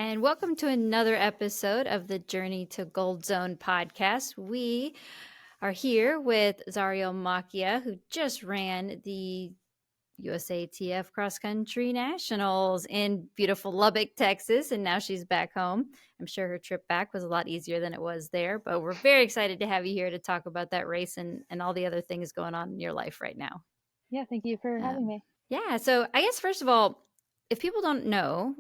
and welcome to another episode of the Journey to Gold Zone podcast. We are here with Zariel Macchia, who just ran the USATF Cross Country Nationals in beautiful Lubbock, Texas, and now she's back home. I'm sure her trip back was a lot easier than it was there, but we're very excited to have you here to talk about that race and all the other things going on in your life right now. Yeah, thank you for having me. Yeah, so I guess first of all, if people don't know,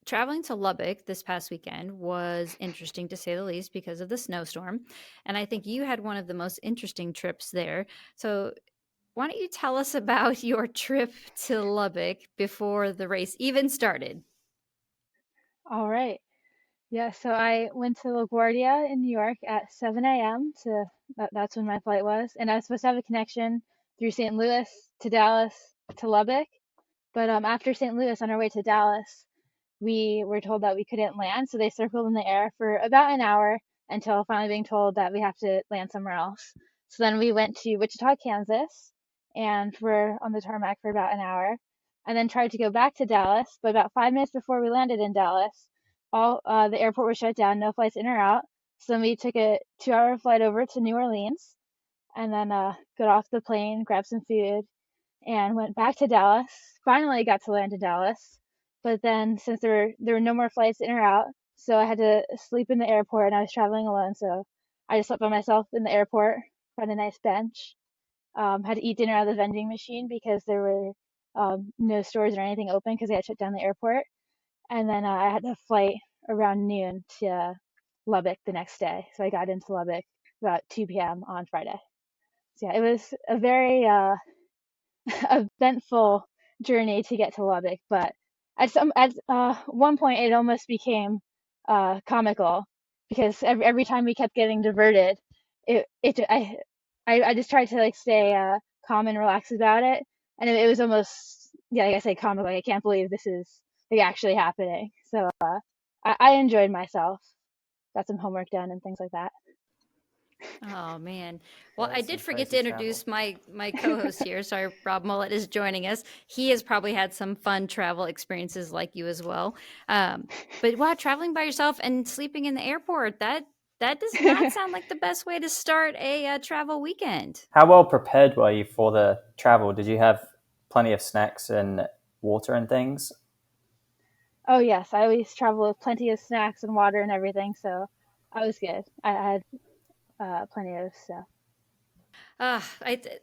traveling to Lubbock this past weekend was interesting to say the least because of the snowstorm. And I think you had one of the most interesting trips there. So why don't you tell us about your trip to Lubbock before the race even started? All right. Yeah, so I went to LaGuardia in New York at 7 a.m. That's when my flight was. And I was supposed to have a connection through St. Louis to Dallas to Lubbock. But after St. Louis, on our way to Dallas, we were told that we couldn't land. So they circled in the air for about an hour until finally being told that we have to land somewhere else. So then we went to Wichita, Kansas, and we're on the tarmac for about an hour, and then tried to go back to Dallas. But about 5 minutes before we landed in Dallas, all the airport was shut down, no flights in or out. So then we took a 2-hour flight over to New Orleans, and then got off the plane, grabbed some food, and went back to Dallas. Finally got to land in Dallas, but then since there were no more flights in or out, so I had to sleep in the airport, and I was traveling alone, so I just slept by myself in the airport, found a nice bench. Had to eat dinner out of the vending machine because there were no stores or anything open because they had shut down the airport. And then I had a flight around noon to Lubbock the next day, so I got into Lubbock about 2 p.m. on Friday. So yeah, it was a very eventful journey to get to Lubbock, but at one point it almost became comical because every time we kept getting diverted, I just tried to like stay calm and relaxed about it, and it was almost, yeah, like I say, comical. Like, I can't believe this is like actually happening. So I enjoyed myself. Got some homework done and things like that. Oh man. Well, Yeah, I that's did some forget crazy to introduce travel. my co-host here. Sorry, Rob Mullet is joining us. He has probably had some fun travel experiences like you as well. But wow, traveling by yourself and sleeping in the airport, that does not sound like the best way to start a travel weekend. How well prepared were you for the travel? Did you have plenty of snacks and water and things? Oh yes, I always travel with plenty of snacks and water and everything, so I was good. I had plenty of stuff.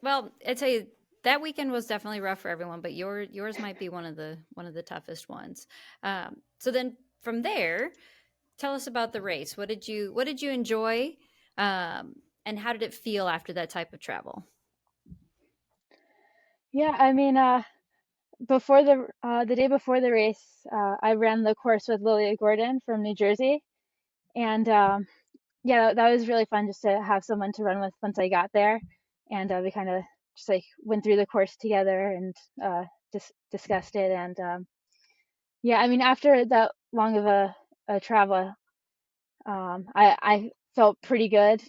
Well, I tell you, that weekend was definitely rough for everyone, but yours might be one of the toughest ones. So then from there, tell us about the race. What did you enjoy, and how did it feel after that type of travel? Yeah, I mean, before the day before the race, I ran the course with Lilia Gordon from New Jersey, and yeah, that was really fun just to have someone to run with once I got there, and we kind of just like went through the course together and just discussed it, and yeah, I mean, after that long of a travel, I felt pretty good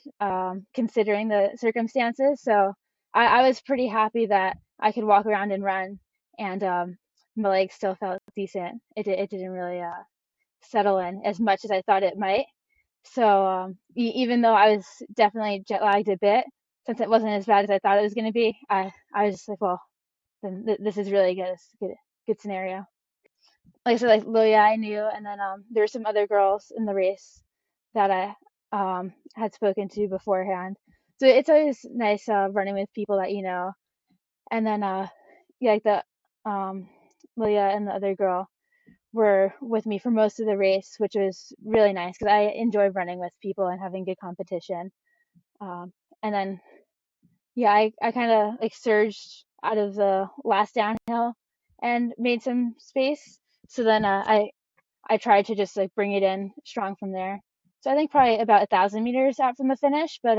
considering the circumstances. So I was pretty happy that I could walk around and run, and my legs still felt decent. It didn't really settle in as much as I thought it might. So even though I was definitely jet lagged a bit, since it wasn't as bad as I thought it was going to be, I was just like, well, then this is really good. It's a good scenario. Like I said, like Lilia I knew, and then there were some other girls in the race that I had spoken to beforehand. So it's always nice running with people that you know. And then yeah, like the Lilia and the other girl were with me for most of the race, which was really nice because I enjoy running with people and having good competition. And then yeah, I kind of like surged out of the last downhill and made some space. So then I tried to just like bring it in strong from there. So I think probably about 1,000 meters out from the finish, but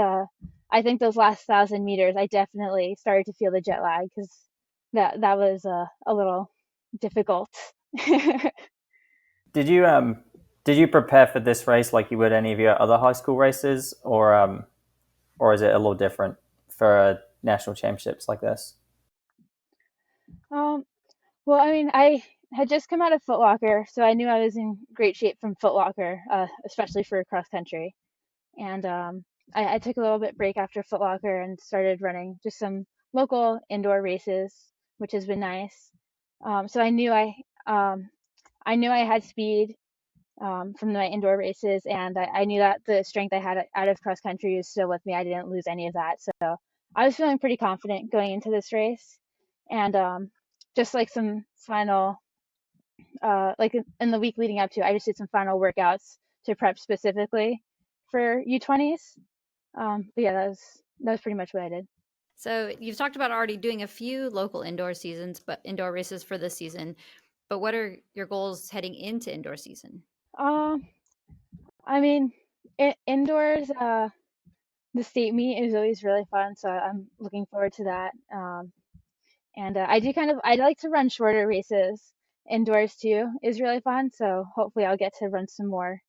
I think those last 1,000 meters I definitely started to feel the jet lag because that was a little difficult. Did you prepare for this race like you would any of your other high school races, or is it a little different for national championships like this? um, well, I mean, had just come out of Foot Locker, so I knew I was in great shape from Foot Locker, especially for cross country. And I took a little bit break after Foot Locker and started running just some local indoor races, which has been nice. So I knew I had speed from my indoor races, and I knew that the strength I had out of cross country was still with me. I didn't lose any of that, so I was feeling pretty confident going into this race. And just like some final, like in the week leading up to, I just did some final workouts to prep specifically for U20s. But yeah, that was pretty much what I did. So you've talked about already doing a few local indoor races for this season. But what are your goals heading into indoor season? Um, I mean, indoors, the state meet is always really fun, so I'm looking forward to that. And I like to run shorter races indoors too, is really fun. So hopefully I'll get to run some more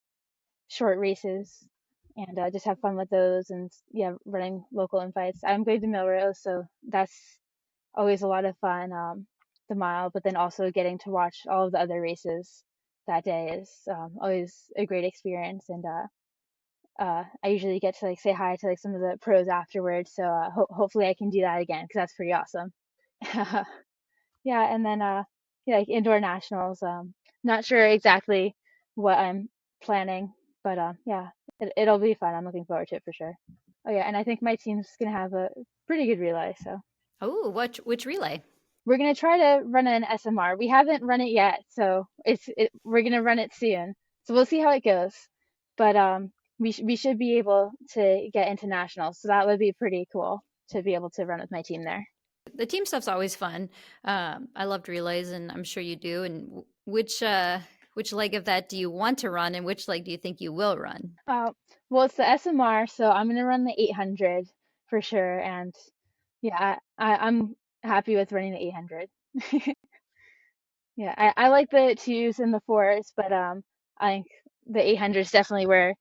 short races and just have fun with those and yeah, running local invites. I'm going to Milrose, so that's always a lot of fun. The mile, but then also getting to watch all of the other races that day is always a great experience. And I usually get to like say hi to like some of the pros afterwards. So hopefully I can do that again because that's pretty awesome. Yeah, and then yeah, like indoor nationals. Not sure exactly what I'm planning, but yeah, it'll be fun. I'm looking forward to it for sure. Oh yeah, and I think my team's gonna have a pretty good relay, so Oh, which relay? we're gonna try to run an SMR. We haven't run it yet, so we're gonna run it soon. So we'll see how it goes. But we should be able to get into nationals, so that would be pretty cool to be able to run with my team there. The team stuff's always fun. I loved relays, and I'm sure you do. And which leg of that do you want to run, and which leg do you think you will run? Well, it's the SMR, so I'm gonna run the 800 for sure. And yeah, I'm happy with running the 800. Yeah, I like the twos and the fours, but I think the 800 is definitely where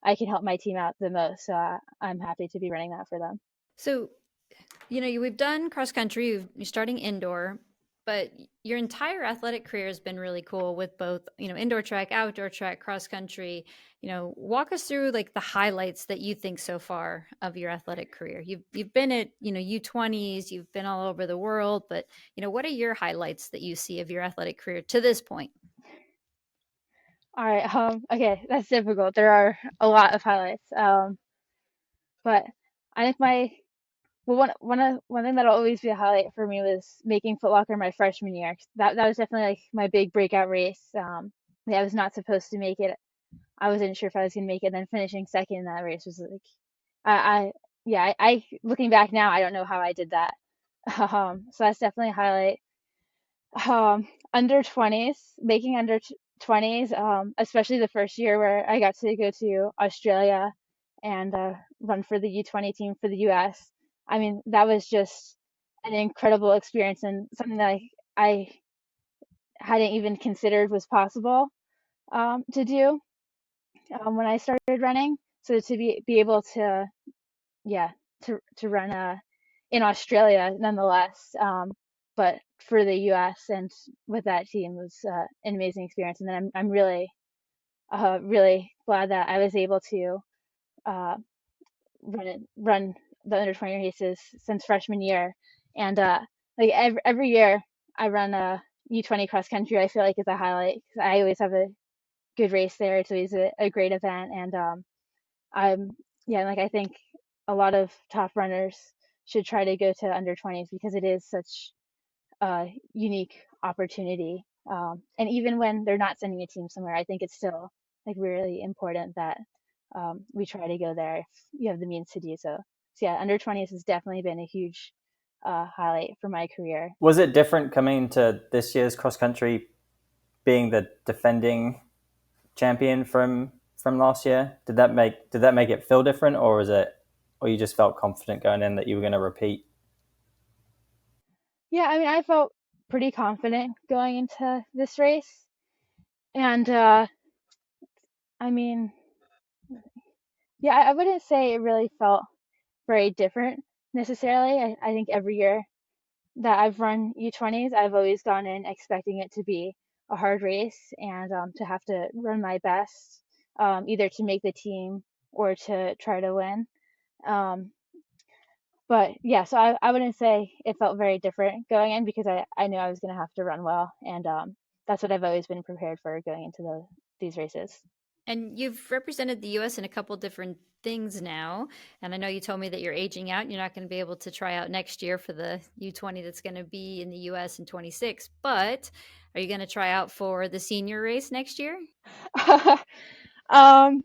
I can help my team out the most. So I'm happy to be running that for them. So, we've done cross country. You're starting indoor, but your entire athletic career has been really cool with both, indoor track, outdoor track, cross country. Walk us through like the highlights that you think so far of your athletic career. You've been at, U20s, you've been all over the world, but what are your highlights that you see of your athletic career to this point? All right, okay, that's difficult. There are a lot of highlights. But I think one thing that'll always be a highlight for me was making Foot Locker my freshman year. That was definitely like my big breakout race. Yeah, I was not supposed to make it. I wasn't sure if I was gonna make it. And then finishing second in that race was like, I yeah, I looking back now, I don't know how I did that. So that's definitely a highlight. Under 20s, making under 20s, especially the first year where I got to go to Australia and run for the U20 team for the US. I mean, that was just an incredible experience and something that I hadn't even considered was possible to do when I started running. So to be able to, yeah, to run in Australia nonetheless, but for the US and with that team was an amazing experience. And then I'm really really glad that I was able to uh, run the under 20 races since freshman year. And like every year I run a U20 cross country, I feel like is a highlight 'cause I always have a good race there. It's always a great event. And I'm, yeah, like I think a lot of top runners should try to go to under 20s because it is such a unique opportunity. And even when they're not sending a team somewhere, I think it's still like really important that we try to go there if you have the means to do so. So yeah, under 20s has definitely been a huge highlight for my career. Was it different coming into this year's cross country, being the defending champion from last year? Did that make it feel different, or you just felt confident going in that you were going to repeat? Yeah, I mean, I felt pretty confident going into this race. And I mean, yeah, I wouldn't say it really felt very different necessarily. I think every year that I've run U20s, I've always gone in expecting it to be a hard race and to have to run my best, either to make the team or to try to win. But yeah, so I wouldn't say it felt very different going in because I knew I was going to have to run well. And that's what I've always been prepared for going into these races. And you've represented the U.S. in a couple different things now. And I know you told me that you're aging out and you're not going to be able to try out next year for the U20 that's going to be in the U.S. in 26. But are you going to try out for the senior race next year? um,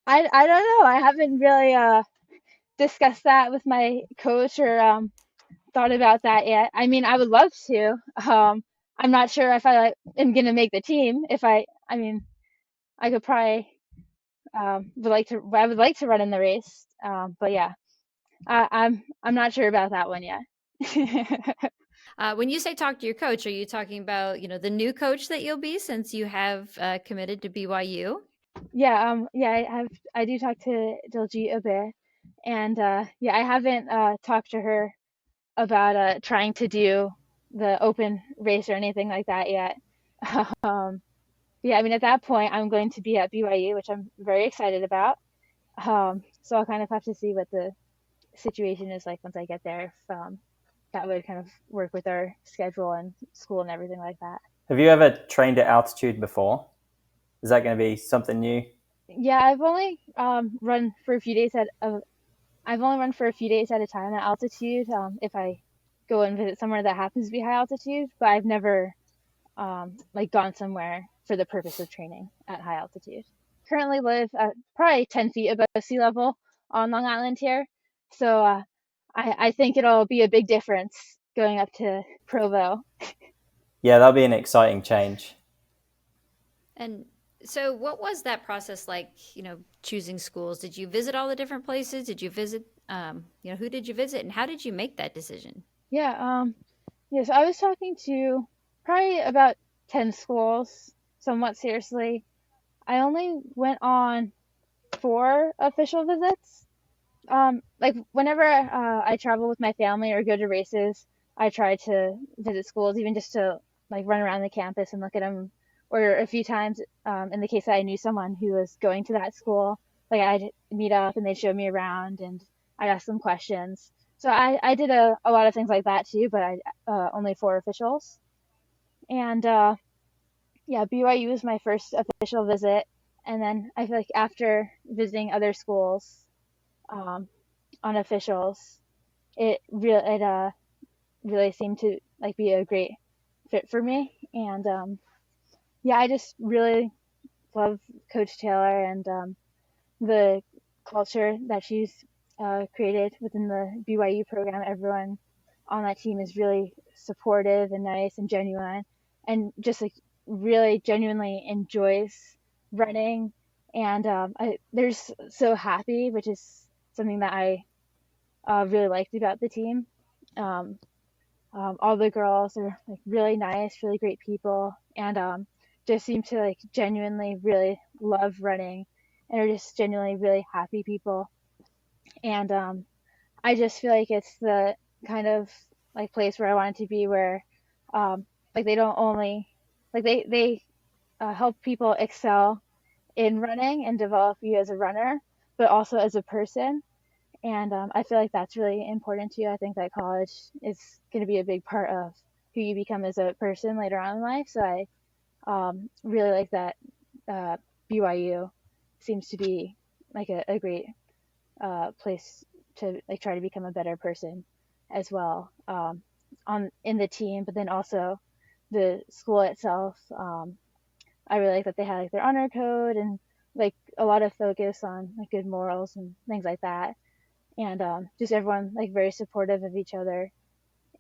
I don't know. I haven't really discussed that with my coach or thought about that yet. I mean, I would love to. I'm not sure if I am gonna make the team. I mean, I could probably I would like to run in the race. But yeah, I'm not sure about that one yet. When you say talk to your coach, are you talking about the new coach that you'll be since you have committed to BYU? Yeah, I do talk to Diljeet a bit, and yeah, I haven't talked to her about trying to do the open race or anything like that yet. Um, yeah, I mean, at that point, I'm going to be at BYU, which I'm very excited about. So I'll kind of have to see what the situation is like once I get there. If that would kind of work with our schedule and school and everything like that. Have you ever trained at altitude before? Is that going to be something new? Yeah, I've only run for a few days I've only run for a few days at a time at altitude. If I go and visit somewhere that happens to be high altitude, but I've never like gone somewhere for the purpose of training at high altitude. Currently live at probably 10 feet above sea level on Long Island here, so I think it'll be a big difference going up to Provo. Yeah, that'll be an exciting change. And so what was that process like, choosing schools? Did you visit all the different places? Did you visit, who did you visit and how did you make that decision? Yeah, yes, I was talking to probably about 10 schools somewhat seriously. I only went on 4 official visits. Like whenever I travel with my family or go to races, I try to visit schools, even just to like run around the campus and look at them. Or a few times, in the case that I knew someone who was going to that school, like I'd meet up and they'd show me around and I'd ask them questions. So I did a lot of things like that too, but I only 4 officials. And yeah, BYU was my first official visit, and then I feel like after visiting other schools, um, on officials, it really seemed to like be a great fit for me. And yeah, I just really love Coach Taylor and the culture that she's created within the BYU program. Everyone on that team is really supportive and nice and genuine, and just like really genuinely enjoys running. And they're so happy, which is something that I really liked about the team. Um, all the girls are like really nice, really great people, and just seem to like genuinely really love running, and are just genuinely really happy people. And I just feel like it's the kind of like place where I want to be, where like they don't only like they help people excel in running and develop you as a runner, but also as a person. And I feel like that's really important too. I think that college is going to be a big part of who you become as a person later on in life. So I really like that BYU seems to be like a great place to like try to become a better person as well, on in the team, but then also the school itself. I really like that they had like their honor code and like a lot of focus on like good morals and things like that, and just everyone like very supportive of each other,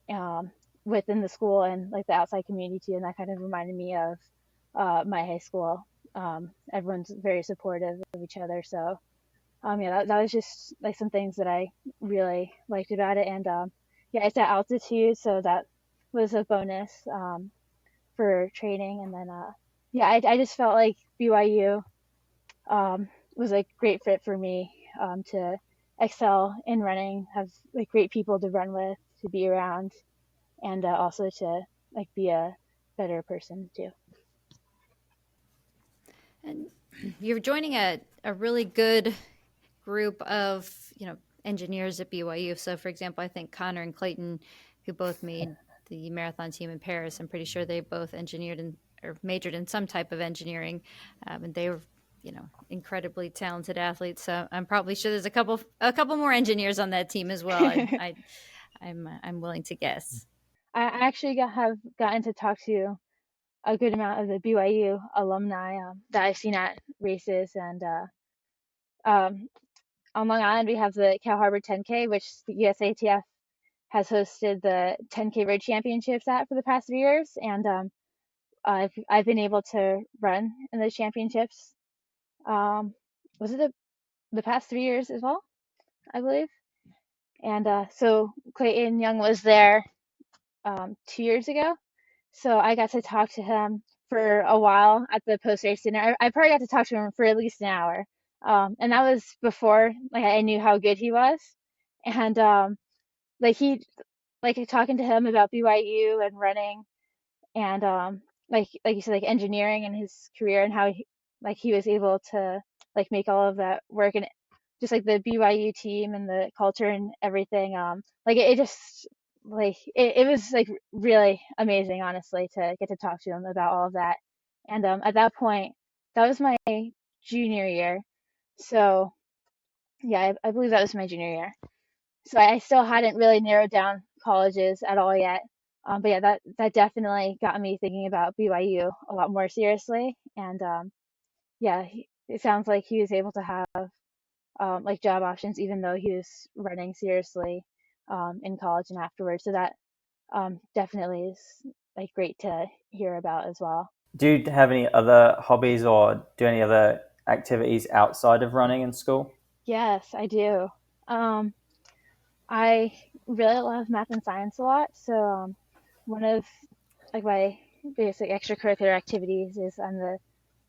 um, within the school and like the outside community too. And that kind of reminded me of my high school. Everyone's very supportive of each other. So yeah, that was just like some things that I really liked about it. And yeah, it's at altitude, so that was a bonus for training. And then yeah, I just felt like BYU was a great fit for me, to excel in running, have like great people to run with, to be around, and also to like be a better person too. And you're joining a really good group of, engineers at BYU. So, for example, I think Connor and Clayton, who both made the marathon team in Paris, I'm pretty sure they both engineered or majored in some type of engineering, and they were, incredibly talented athletes. So I'm probably sure there's a couple more engineers on that team as well. I'm willing to guess. I actually have gotten to talk to a good amount of the BYU alumni that I've seen at races, and on Long Island we have the Cow Harbor 10K, which the USATF has hosted the 10K Road Championships at for the past 3 years, and I've been able to run in those championships. Was it the past 3 years as well, I believe? And so Clayton Young was there 2 years ago. So I got to talk to him for a while at the post-race dinner. I probably got to talk to him for at least an hour. And that was before like I knew how good he was. And like talking to him about BYU and running, and like you said, like engineering and his career, and how he was able to like make all of that work, and just like the BYU team and the culture and everything. Like it just like it was like really amazing, honestly, to get to talk to him about all of that. And at that point, that was my junior year. So yeah, I believe that was my junior year. So I still hadn't really narrowed down colleges at all yet. But yeah, that definitely got me thinking about BYU a lot more seriously. And yeah, it sounds like he was able to have like job options, even though he was running seriously in college and afterwards. So that definitely is like great to hear about as well. Do you have any other hobbies or do any other activities outside of running in school? Yes, I do. I really love math and science a lot. So one of like my basic extracurricular activities is I'm the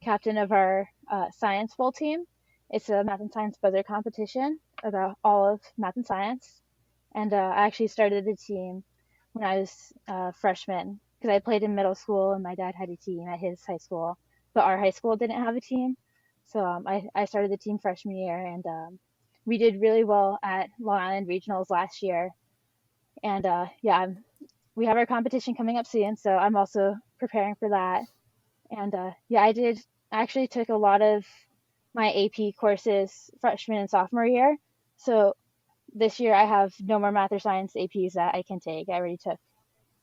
captain of our science bowl team. It's a math and science buzzer competition about all of math and science. And I actually started the team when I was a freshman, because I played in middle school and my dad had a team at his high school, but our high school didn't have a team. So I started the team freshman year, and we did really well at Long Island Regionals last year. And yeah, we have our competition coming up soon, so I'm also preparing for that. And yeah, I actually took a lot of my AP courses freshman and sophomore year. So this year I have no more math or science APs that I can take. I already took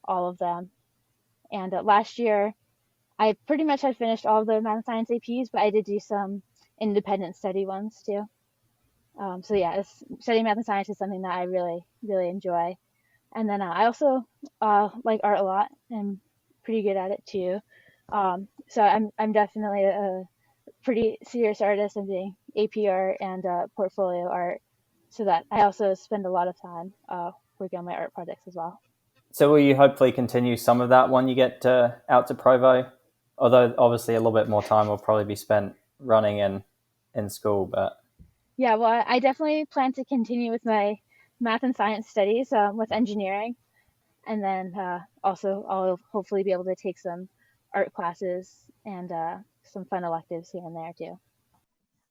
all of them. And last year I pretty much had finished all of the math and science APs, but I did do some independent study ones too. So yeah, studying math and science is something that I really, really enjoy. And then I also like art a lot and pretty good at it too. So I'm definitely a pretty serious artist. I'm doing AP art and portfolio art, so that I also spend a lot of time working on my art projects as well. So will you hopefully continue some of that when you get out to Provo? Although obviously a little bit more time will probably be spent running in school, but Yeah, well, I definitely plan to continue with my math and science studies with engineering, and then also I'll hopefully be able to take some art classes and some fun electives here and there too.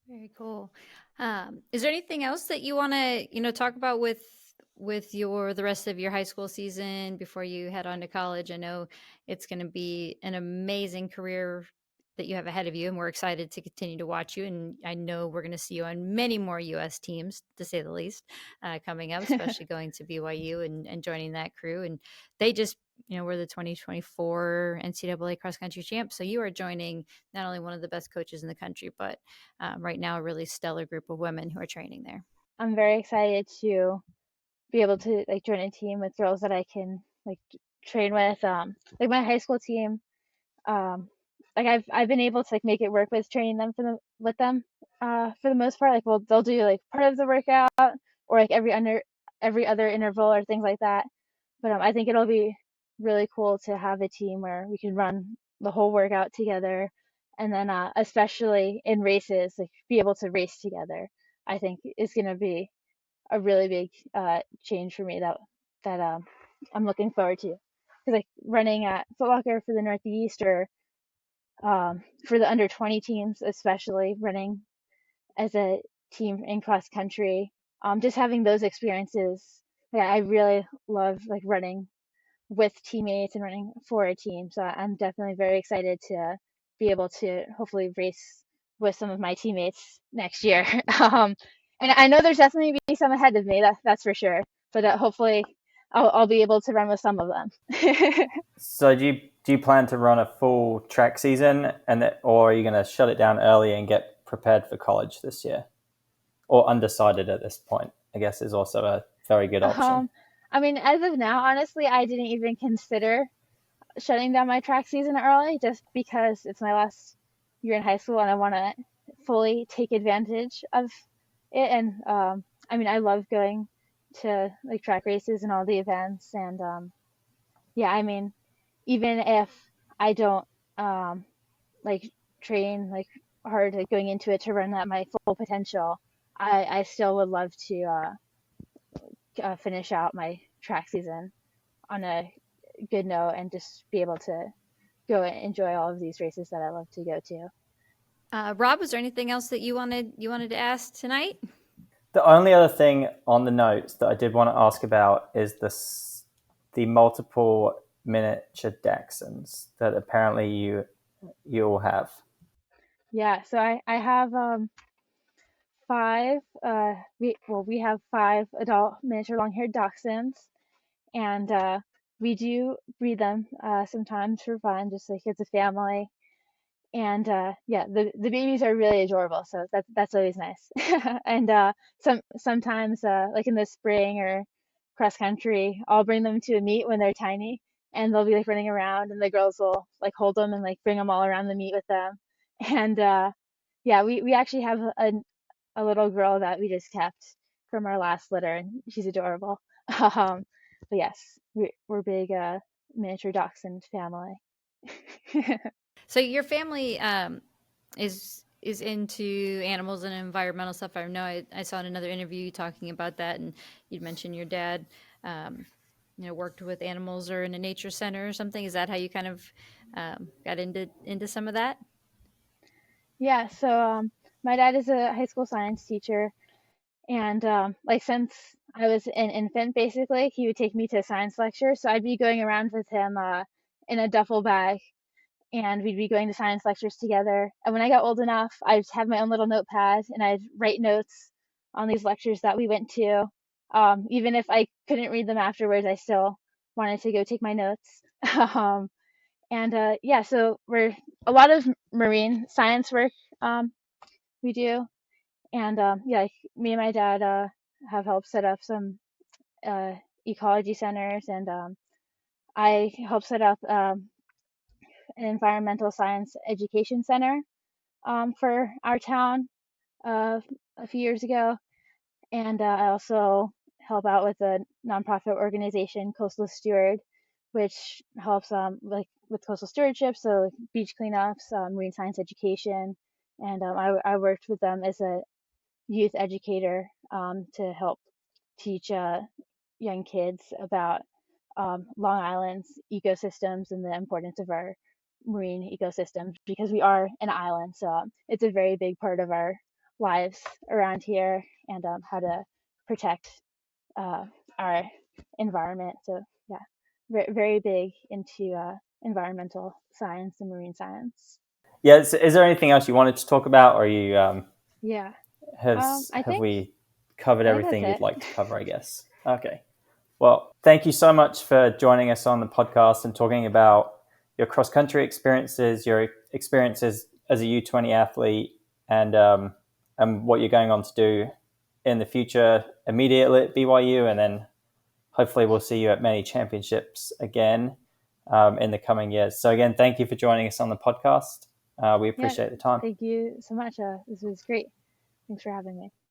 Very cool. Is there anything else that you want to, talk about with the rest of your high school season before you head on to college? I know it's going to be an amazing career that you have ahead of you, and we're excited to continue to watch you. And I know we're going to see you on many more U.S. teams, to say the least, coming up, especially going to BYU and joining that crew. And they just, we're the 2024 NCAA Cross Country Champs. So you are joining not only one of the best coaches in the country, but right now a really stellar group of women who are training there. I'm very excited to be able to like join a team with girls that I can like train with. Like my high school team, like I've been able to like make it work with training them with them for the most part. Like they'll do like part of the workout, or like every other interval or things like that. But I think it'll be really cool to have a team where we can run the whole workout together, and then especially in races, like be able to race together. I think is going to be a really big change for me that I'm looking forward to. Because like running at Foot Locker for the Northeast, or for the under 20 teams, especially running as a team in cross country. Just having those experiences, yeah, I really love like running with teammates and running for a team. So I'm definitely very excited to be able to hopefully race with some of my teammates next year. And I know there's definitely be some ahead of me, that's for sure. But hopefully I'll be able to run with some of them. So do you plan to run a full track season, or are you going to shut it down early and get prepared for college this year? Or undecided at this point, I guess, is also a very good option. I mean, as of now, honestly, I didn't even consider shutting down my track season early just because it's my last year in high school and I want to fully take advantage of it. And I mean, I love going to like track races and all the events. And yeah, I mean, even if I don't like train like hard like going into it to run at my full potential, I still would love to finish out my track season on a good note and just be able to go and enjoy all of these races that I love to go to. Rob, was there anything else that you wanted to ask tonight? The only other thing on the notes that I did want to ask about is the multiple miniature Dachshunds that apparently you all have. Yeah, so I have five we have five adult miniature long-haired dachshunds, and we do breed them sometimes for fun, just like as a family. And yeah, the babies are really adorable, so that's always nice. And sometimes like in the spring or cross country, I'll bring them to a meet when they're tiny, and they'll be like running around, and the girls will like hold them and like bring them all around the meet with them. And yeah, we actually have a little girl that we just kept from our last litter, and she's adorable. Um, but yes, we're big miniature dachshund family. So your family is into animals and environmental stuff. I know I saw in another interview you talking about that, and you'd mentioned your dad, worked with animals or in a nature center or something. Is that how you kind of got into some of that? Yeah, so my dad is a high school science teacher, and like since I was an infant, basically, he would take me to science lectures. So I'd be going around with him in a duffel bag, and we'd be going to science lectures together. And when I got old enough, I'd have my own little notepad, and I'd write notes on these lectures that we went to. Even if I couldn't read them afterwards, I still wanted to go take my notes. um, and yeah, so we're a lot of marine science work we do. And yeah, like, me and my dad have helped set up some uh, ecology centers, and I helped set up an environmental science education center for our town a few years ago. And I also help out with a nonprofit organization, Coastal Steward, which helps like with coastal stewardship, so like, beach cleanups, marine science education. And I worked with them as a youth educator to help teach young kids about Long Island's ecosystems and the importance of our marine ecosystems, because we are an island. So it's a very big part of our lives around here, and how to protect uh, our environment. So yeah, very, very big into environmental science and marine science. Yeah, is there anything else you wanted to talk about, or Yeah, I have think we covered that's everything you'd it. like to cover? I guess. Okay. Well, thank you so much for joining us on the podcast and talking about your cross country experiences, your experiences as a U20 athlete, and what you're going on to do in the future immediately at BYU, and then hopefully we'll see you at many championships again in the coming years. So again, thank you for joining us on the podcast. We Yeah, appreciate the time. thank you so much. This was great. Thanks for having me.